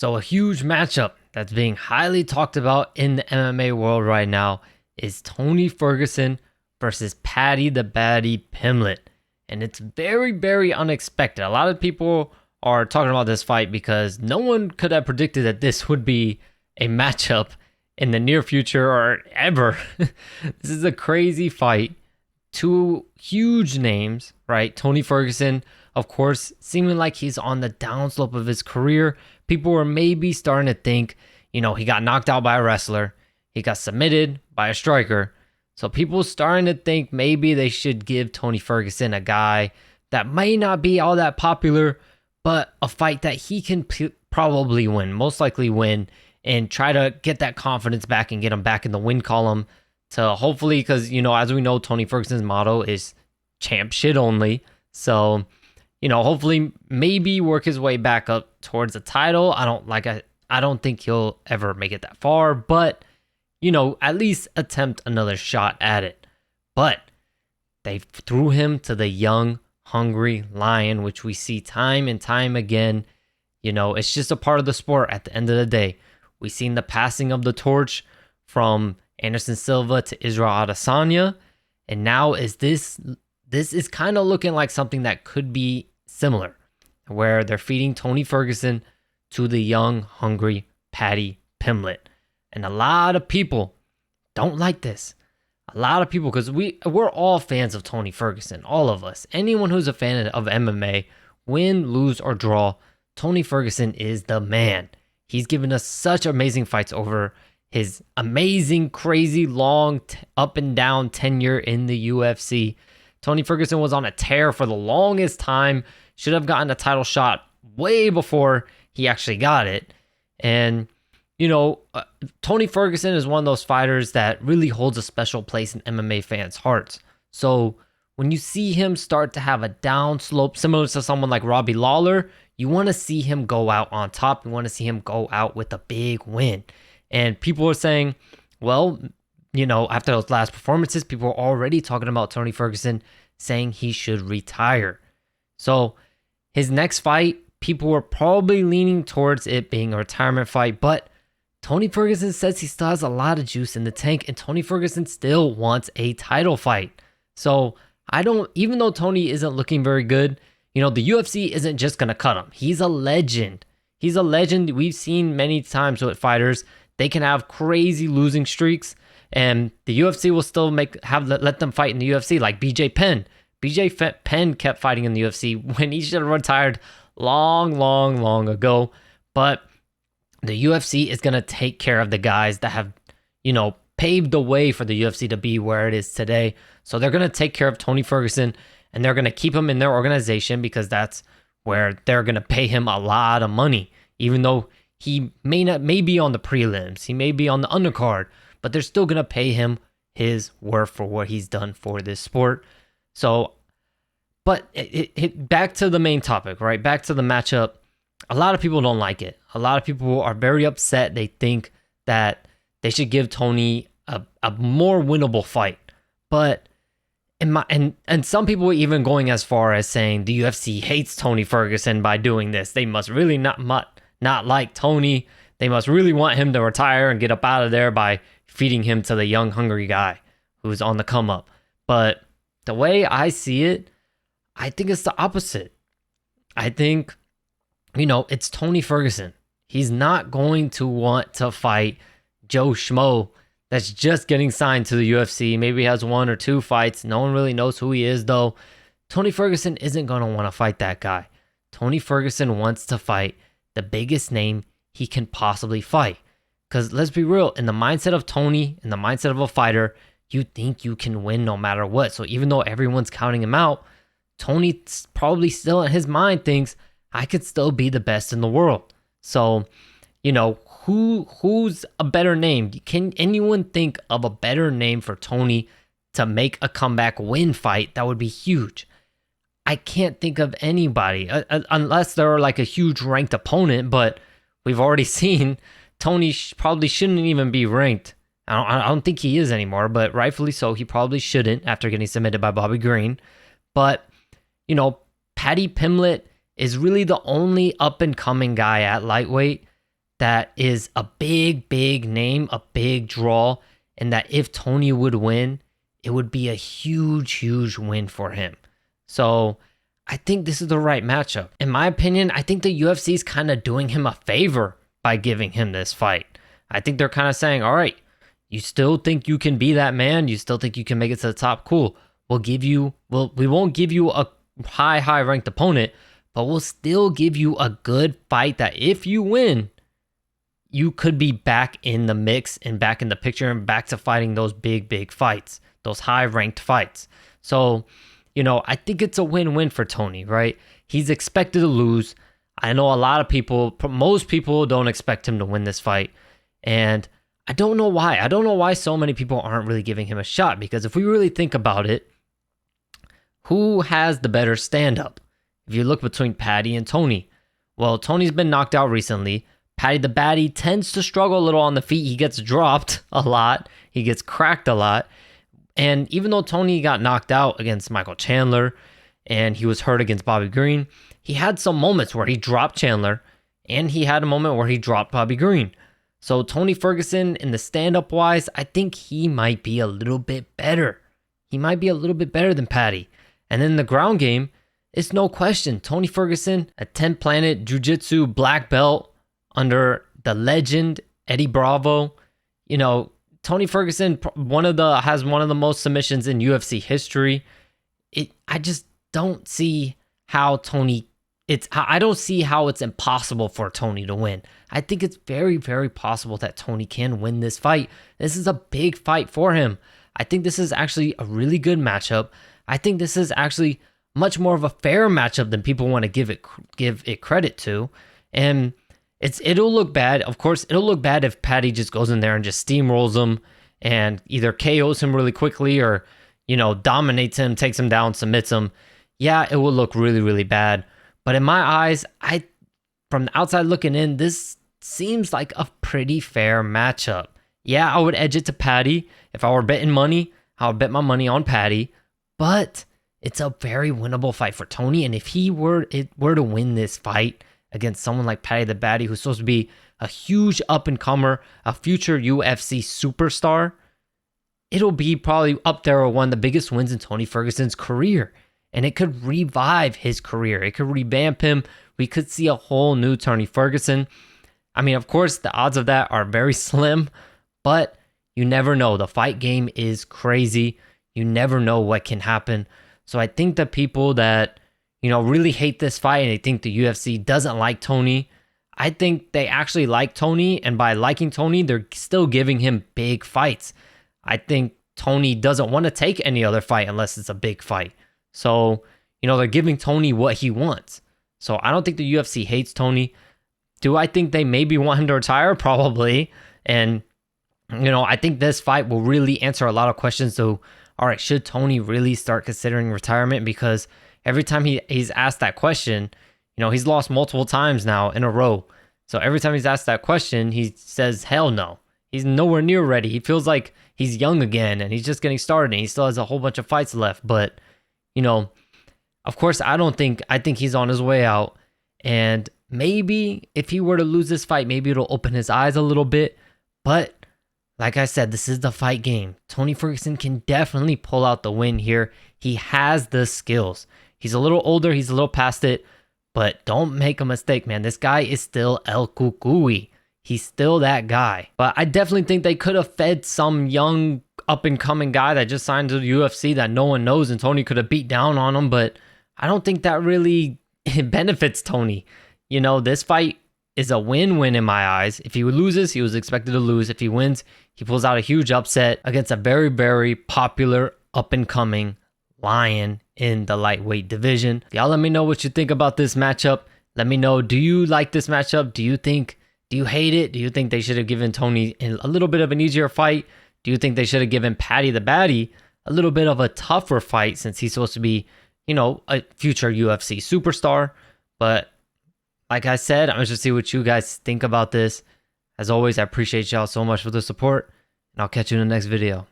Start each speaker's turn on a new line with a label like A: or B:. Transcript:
A: So a huge matchup that's being highly talked about in the MMA world right now is Tony Ferguson versus Paddy the Baddy Pimlet. And it's very, very unexpected. A lot of people are talking about this fight because no one could have predicted that this would be a matchup in the near future or ever. This is a crazy fight. Two huge names, right? Tony Ferguson, of course, seeming like he's on the downslope of his career. People were maybe starting to think, he got knocked out by a wrestler. He got submitted by a striker. So people starting to think maybe they should give Tony Ferguson a guy that may not be all that popular, but a fight that he can probably win, most likely win, and try to get that confidence back and get him back in the win column to hopefully, because, as we know, Tony Ferguson's motto is champ shit only. So, hopefully maybe work his way back up towards the title. I don't think he'll ever make it that far, but, at least attempt another shot at it. But they threw him to the young, hungry lion, which we see time and time again. It's just a part of the sport at the end of the day. We've seen the passing of the torch from Anderson Silva to Israel Adesanya, and now this is kind of looking like something that could be similar, where they're feeding Tony Ferguson to the young, hungry Paddy Pimlet. And a lot of people don't like this. A lot of people, because we're all fans of Tony Ferguson, all of us. Anyone who's a fan of MMA, win, lose, or draw, Tony Ferguson is the man. He's given us such amazing fights over his amazing, crazy, long, up and down tenure in the UFC. Tony Ferguson was on a tear for the longest time. Should have gotten a title shot way before he actually got it. And, Tony Ferguson is one of those fighters that really holds a special place in MMA fans' hearts. So when you see him start to have a downslope, similar to someone like Robbie Lawler, you want to see him go out on top. You want to see him go out with a big win. And people are saying, well, after those last performances, people are already talking about Tony Ferguson saying he should retire. So his next fight, people were probably leaning towards it being a retirement fight, but Tony Ferguson says he still has a lot of juice in the tank, and Tony Ferguson still wants a title fight. So even though Tony isn't looking very good, the UFC isn't just going to cut him. He's a legend. He's a legend. We've seen many times with fighters, they can have crazy losing streaks, and the UFC will still let them fight in the UFC, like BJ Penn. BJ Penn kept fighting in the UFC when he should have retired long, long, long ago. But the UFC is going to take care of the guys that have, paved the way for the UFC to be where it is today. So they're going to take care of Tony Ferguson, and they're going to keep him in their organization because that's where they're going to pay him a lot of money, even though he may be on the prelims, he may be on the undercard, but they're still going to pay him his worth for what he's done for this sport. So, but back to the main topic, right? Back to the matchup. A lot of people don't like it. A lot of people are very upset. They think that they should give Tony a more winnable fight. But and some people even going as far as saying the UFC hates Tony Ferguson by doing this. They must really not like Tony. They must really want him to retire and get up out of there by feeding him to the young, hungry guy who's on the come up. But the way I see it, I think it's the opposite. I think, it's Tony Ferguson. He's not going to want to fight Joe Schmo that's just getting signed to the UFC. Maybe he has one or two fights. No one really knows who he is, though. Tony Ferguson isn't going to want to fight that guy. Tony Ferguson wants to fight the biggest name he can possibly fight. Because let's be real, in the mindset of Tony, in the mindset of a fighter, you think you can win no matter what. So even though everyone's counting him out, Tony probably still in his mind thinks, I could still be the best in the world. So, who's a better name? Can anyone think of a better name for Tony to make a comeback win fight that would be huge? I can't think of anybody, unless they're like a huge ranked opponent, but we've already seen Tony probably shouldn't even be ranked. I don't think he is anymore, but rightfully so, he probably shouldn't after getting submitted by Bobby Green. But, Paddy Pimlet is really the only up-and-coming guy at lightweight that is a big name, a big draw, and that if Tony would win, it would be a huge win for him. So I think this is the right matchup. In my opinion, I think the UFC is kind of doing him a favor by giving him this fight. I think they're kind of saying, all right, you still think you can be that man? You still think you can make it to the top? Cool. We won't give you a high ranked opponent, but we'll still give you a good fight that if you win, you could be back in the mix and back in the picture and back to fighting those big fights, those high ranked fights. So, I think it's a win-win for Tony, right? He's expected to lose. I know a lot of people, most people don't expect him to win this fight. And I don't know why. I don't know why so many people aren't really giving him a shot, because if we really think about it, who has the better stand-up? If you look between Paddy and Tony, well, Tony's been knocked out recently. Paddy the Baddy tends to struggle a little on the feet. He gets dropped a lot. He gets cracked a lot. And even though Tony got knocked out against Michael Chandler and he was hurt against Bobby Green, he had some moments where he dropped Chandler and he had a moment where he dropped Bobby Green. So Tony Ferguson, in the stand-up wise, I think he might be a little bit better. He might be a little bit better than Paddy. And then the ground game, it's no question. Tony Ferguson, a 10-planet jiu-jitsu black belt, under the legend Eddie Bravo. Tony Ferguson has one of the most submissions in UFC history. I just don't see how I don't see how it's impossible for Tony to win. I think it's very possible that Tony can win this fight. This is a big fight for him. I think this is actually a really good matchup. I think this is actually much more of a fair matchup than people want to give it credit to. And it'll look bad. Of course, it'll look bad if Paddy just goes in there and just steamrolls him and either KOs him really quickly or, dominates him, takes him down, submits him. Yeah, it will look really bad. But in my eyes, from the outside looking in, this seems like a pretty fair matchup. Yeah, I would edge it to Paddy. If I were betting money, I would bet my money on Paddy. But it's a very winnable fight for Tony. And if he were to win this fight against someone like Paddy the Baddy, who's supposed to be a huge up-and-comer, a future UFC superstar, it'll be probably up there with one of the biggest wins in Tony Ferguson's career. And it could revive his career. It could revamp him. We could see a whole new Tony Ferguson. I mean, of course, the odds of that are very slim, but you never know. The fight game is crazy. You never know what can happen. So I think the people that really hate this fight and they think the UFC doesn't like Tony, I think they actually like Tony, and by liking Tony, they're still giving him big fights. I think Tony doesn't want to take any other fight unless it's a big fight. So, they're giving Tony what he wants. So I don't think the UFC hates Tony. Do I think they maybe want him to retire? Probably. And, I think this fight will really answer a lot of questions. So, all right, should Tony really start considering retirement? Because every time he's asked that question, he's lost multiple times now in a row. So every time he's asked that question, he says, hell no. He's nowhere near ready. He feels like he's young again and he's just getting started and he still has a whole bunch of fights left. But, of course, I think he's on his way out. And maybe if he were to lose this fight, maybe it'll open his eyes a little bit. But like I said, this is the fight game. Tony Ferguson can definitely pull out the win here. He has the skills. He's a little older. He's a little past it. But don't make a mistake, man. This guy is still El Cucuy. He's still that guy. But I definitely think they could have fed some young up-and-coming guy that just signed to the UFC that no one knows, and Tony could have beat down on him. But I don't think that really benefits Tony. This fight is a win-win in my eyes. If he loses, he was expected to lose. If he wins, he pulls out a huge upset against a very popular up-and-coming lion in the lightweight division. Y'all let me know what you think about this matchup. Let me know, do you like this matchup? Do you hate it? Do you think they should have given Tony a little bit of an easier fight? Do you think they should have given Paddy the Baddy a little bit of a tougher fight since he's supposed to be, a future UFC superstar? But like I said, I'm just to see what you guys think about this. As always, I appreciate y'all so much for the support, and I'll catch you in the next video.